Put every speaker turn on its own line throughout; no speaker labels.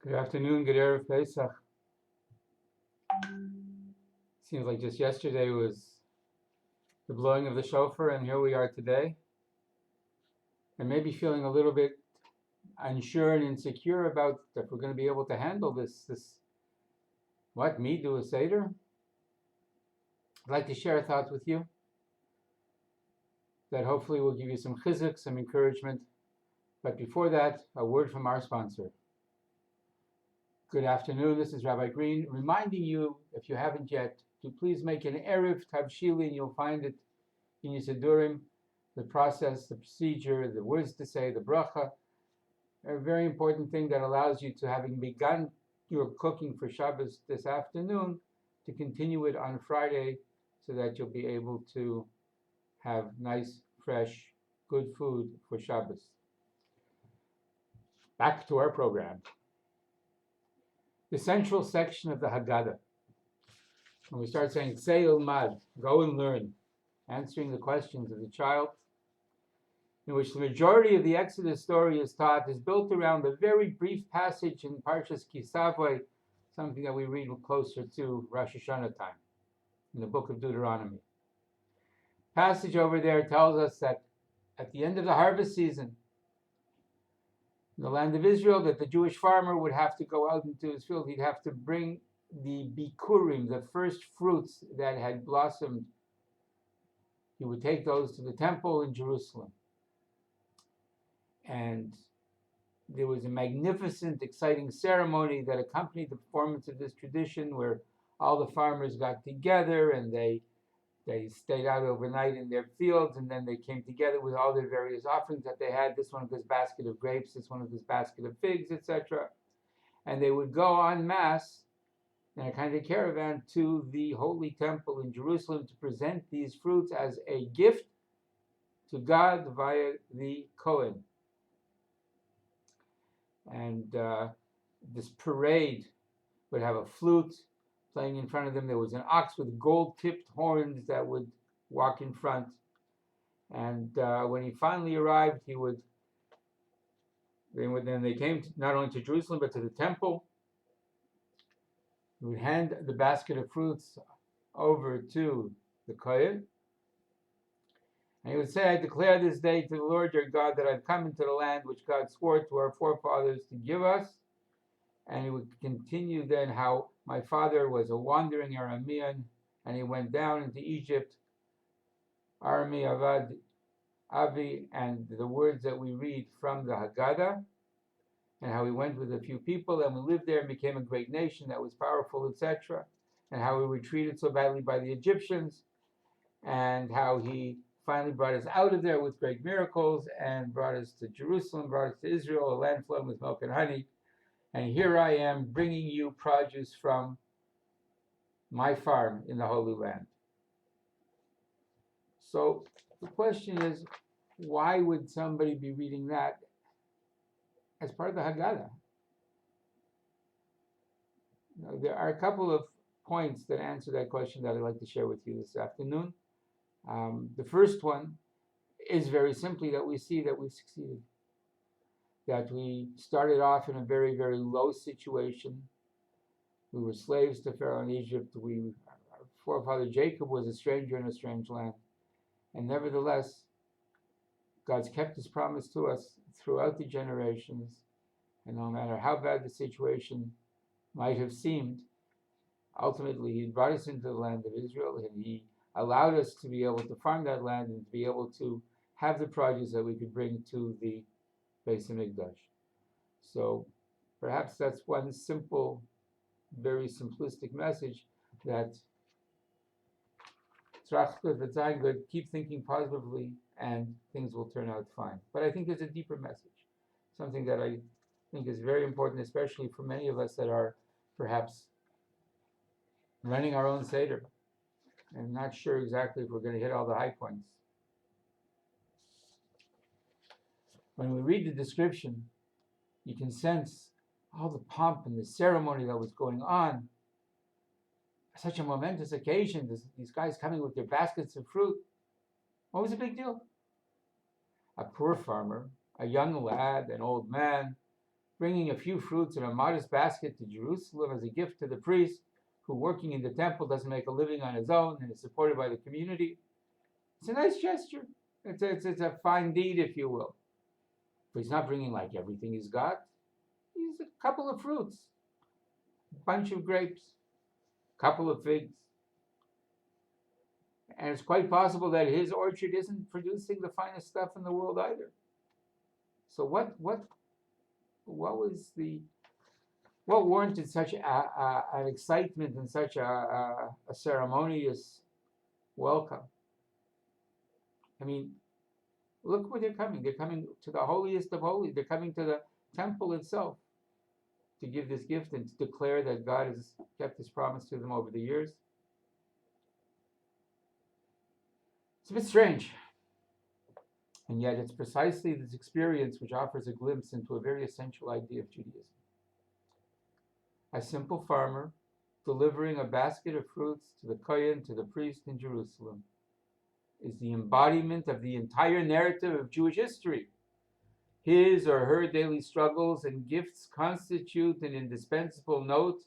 Good afternoon, good Erev Pesach. Seems like just yesterday was the blowing of the shofar, and here we are today. And maybe feeling a little bit unsure and insecure about if we're going to be able to handle this. Me do a seder? I'd like to share a thought with you that hopefully will give you some chizuk, some encouragement. But before that, a word from our sponsor. Good afternoon, this is Rabbi Green, reminding you, if you haven't yet, to please make an Erev Tavshilin. You'll find it in your Sidurim, the process, the procedure, the words to say, the bracha, a very important thing that allows you to, having begun your cooking for Shabbos this afternoon, to continue it on Friday so that you'll be able to have nice, fresh, good food for Shabbos. Back to our program. The central section of the Haggadah, when we start saying, Say Ilmad, go and learn, answering the questions of the child, in which the majority of the Exodus story is taught, is built around a very brief passage in Parshas Kisavai, something that we read closer to Rosh Hashanah time, in the book of Deuteronomy. Passage over there tells us that at the end of the harvest season, in the land of Israel, that the Jewish farmer would have to go out into his field. He'd have to bring the bikurim, the first fruits that had blossomed. He would take those to the temple in Jerusalem. And there was a magnificent, exciting ceremony that accompanied the performance of this tradition, where all the farmers got together and they stayed out overnight in their fields, and then they came together with all their various offerings that they had. This one of this basket of grapes, this one of this basket of figs, etc. And they would go en masse in a kind of caravan to the Holy Temple in Jerusalem to present these fruits as a gift to God via the Kohen. And this parade would have a flute playing in front of them. There was an ox with gold-tipped horns that would walk in front. And when he finally arrived, then they came not only to Jerusalem, but to the temple. He would hand the basket of fruits over to the Kohen. And he would say, I declare this day to the Lord your God that I've come into the land which God swore to our forefathers to give us. And he would continue then how my father was a wandering Aramean, and he went down into Egypt, Arami Avad Avi, and the words that we read from the Haggadah, and how he went with a few people, and we lived there and became a great nation that was powerful, etc., and how we were treated so badly by the Egyptians, and how he finally brought us out of there with great miracles and brought us to Jerusalem, brought us to Israel, a land flowing with milk and honey. And here I am bringing you produce from my farm in the Holy Land. So the question is, why would somebody be reading that as part of the Haggadah? Now, there are a couple of points that answer that question that I'd like to share with you this afternoon. The first one is very simply that we see that we succeeded. That we started off in a very, very low situation. We were slaves to Pharaoh in Egypt. Our forefather Jacob was a stranger in a strange land. And nevertheless, God's kept his promise to us throughout the generations. And no matter how bad the situation might have seemed, ultimately he brought us into the land of Israel, and he allowed us to be able to farm that land and to be able to have the produce that we could bring to the Beis Hamikdash. So perhaps that's one simple, very simplistic message, that keep thinking positively and things will turn out fine. But I think there's a deeper message, something that I think is very important, especially for many of us that are perhaps running our own seder and not sure exactly if we're going to hit all the high points. When we read the description, you can sense all the pomp and the ceremony that was going on. Such a momentous occasion, these guys coming with their baskets of fruit. What was the big deal? A poor farmer, a young lad, an old man, bringing a few fruits in a modest basket to Jerusalem as a gift to the priest who, working in the temple, doesn't make a living on his own and is supported by the community. It's a nice gesture. It's a fine deed, if you will. But he's not bringing like everything he's got. He's a couple of fruits, a bunch of grapes, a couple of figs. And it's quite possible that his orchard isn't producing the finest stuff in the world either. So what warranted such an excitement and such a ceremonious welcome? I mean, look where they're coming. They're coming to the holiest of holies. They're coming to the temple itself to give this gift and to declare that God has kept his promise to them over the years. It's a bit strange. And yet it's precisely this experience which offers a glimpse into a very essential idea of Judaism. A simple farmer delivering a basket of fruits to the kohen, to the priest in Jerusalem, is the embodiment of the entire narrative of Jewish history. His or her daily struggles and gifts constitute an indispensable note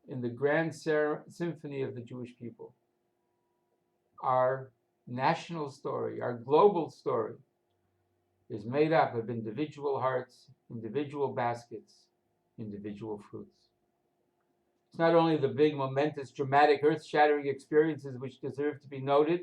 in the grand symphony of the Jewish people. Our national story, our global story, is made up of individual hearts, individual baskets, individual fruits. It's not only the big, momentous, dramatic, earth-shattering experiences which deserve to be noted.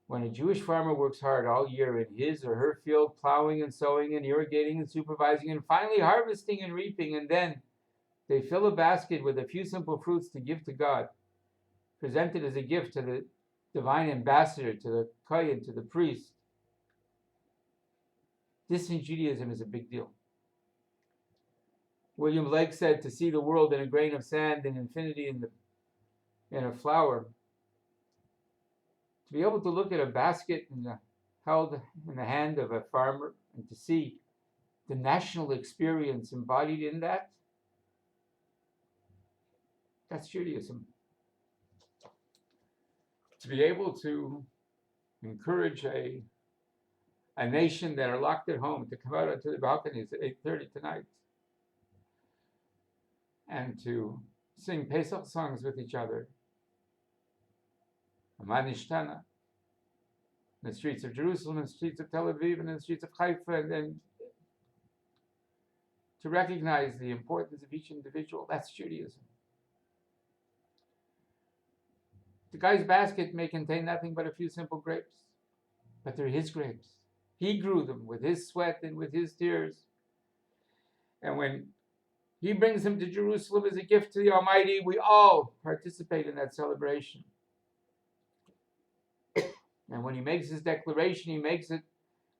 When a Jewish farmer works hard all year in his or her field, plowing and sowing and irrigating and supervising and finally harvesting and reaping, and then they fill a basket with a few simple fruits to give to God, presented as a gift to the divine ambassador, to the kohen, to the priest. This in Judaism is a big deal. William Blake said, to see the world in a grain of sand and infinity in a flower. To be able to look at a basket held in the hand of a farmer and to see the national experience embodied in that, that's Judaism. To be able to encourage a nation that are locked at home to come out onto the balconies at 8:30 tonight and to sing Pesach songs with each other, Amanishtana, in the streets of Jerusalem, in the streets of Tel Aviv, and in the streets of Haifa, and then to recognize the importance of each individual. That's Judaism. The guy's basket may contain nothing but a few simple grapes, but they're his grapes. He grew them with his sweat and with his tears. And when he brings them to Jerusalem as a gift to the Almighty, we all participate in that celebration. And when he makes his declaration, he makes it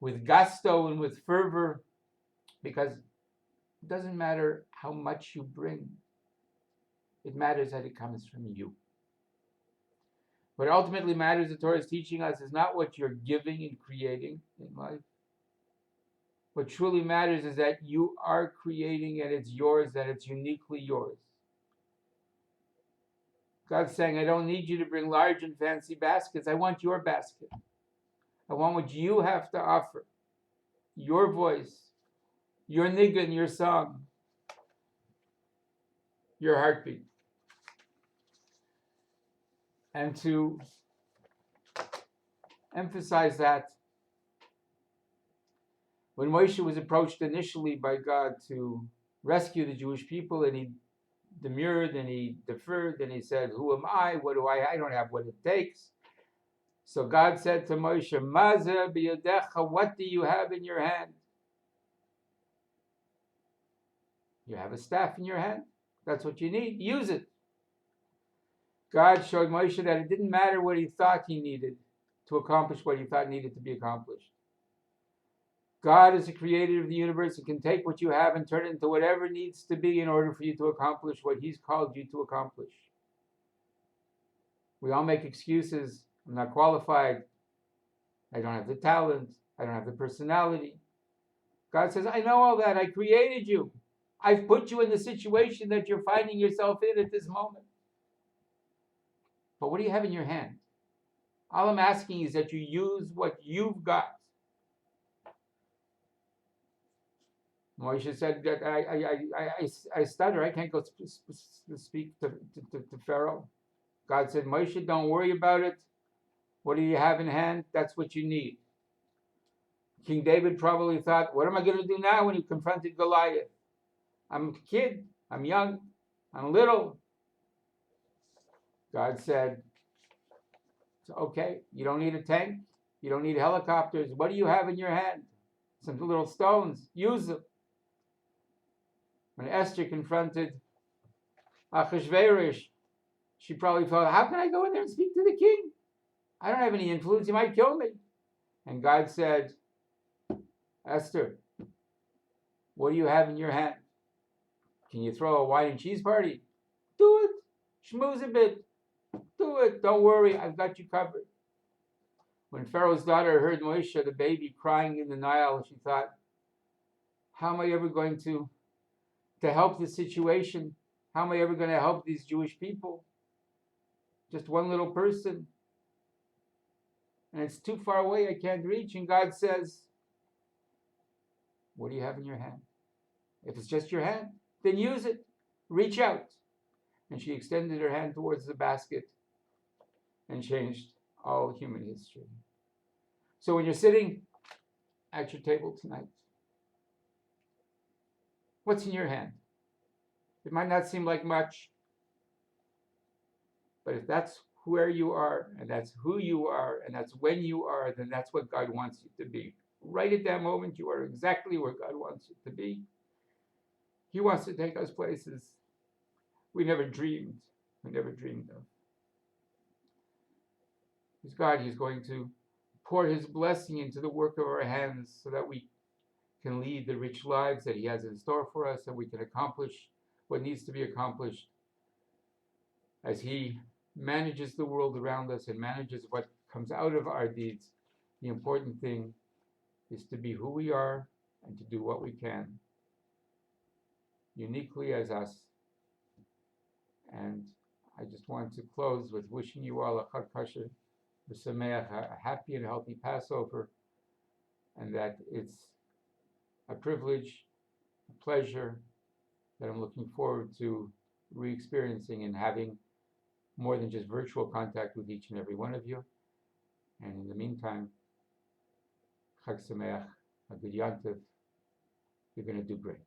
with gusto and with fervor, because it doesn't matter how much you bring. It matters that it comes from you. What ultimately matters, the Torah is teaching us, is not what you're giving and creating in life. What truly matters is that you are creating and it's yours, that it's uniquely yours. God's saying, I don't need you to bring large and fancy baskets. I want your basket. I want what you have to offer. Your voice, your niggun, your song, your heartbeat. And to emphasize that, when Moshe was approached initially by God to rescue the Jewish people, and he demurred and he deferred and he said, who am I? What do I don't have what it takes. So God said to Moshe, Maza biyadecha, what do you have in your hand? You have a staff in your hand. That's what you need. Use it. God showed Moshe that it didn't matter what he thought he needed to accomplish what he thought needed to be accomplished. God is the creator of the universe and can take what you have and turn it into whatever it needs to be in order for you to accomplish what he's called you to accomplish. We all make excuses. I'm not qualified. I don't have the talent. I don't have the personality. God says, I know all that. I created you. I've put you in the situation that you're finding yourself in at this moment. But what do you have in your hand? All I'm asking is that you use what you've got. Moshe said that I stutter. I can't go speak to Pharaoh. God said, Moshe, don't worry about it. What do you have in hand? That's what you need. King David probably thought, what am I going to do now when he confronted Goliath? I'm a kid. I'm young. I'm little. God said, okay, you don't need a tank. You don't need helicopters. What do you have in your hand? Some little stones. Use them. When Esther confronted Achashverosh, she probably thought, how can I go in there and speak to the king? I don't have any influence. He might kill me. And God said, Esther, what do you have in your hand? Can you throw a wine and cheese party? Do it. Schmooze a bit. Do it. Don't worry. I've got you covered. When Pharaoh's daughter heard Moshe, the baby, crying in the Nile, she thought, how am I ever going to help this situation? How am I ever going to help these Jewish people? Just one little person. And it's too far away. I can't reach. And God says, what do you have in your hand? If it's just your hand, then use it. Reach out. And she extended her hand towards the basket and changed all human history. So when you're sitting at your table tonight, what's in your hand? It might not seem like much, but if that's where you are, and that's who you are, and that's when you are, then that's what God wants you to be. Right at that moment, you are exactly where God wants you to be. He wants to take us places we never dreamed of. He's God. He's going to pour his blessing into the work of our hands so that we can lead the rich lives that he has in store for us, and we can accomplish what needs to be accomplished as he manages the world around us and manages what comes out of our deeds. The important thing is to be who we are and to do what we can uniquely as us. And I just want to close with wishing you all a Chag Kasher B'Sameach, a happy and healthy Passover, and that it's a privilege, a pleasure that I'm looking forward to re-experiencing and having more than just virtual contact with each and every one of you. And in the meantime, Chag Sameach, a good Yantiv. You're going to do great.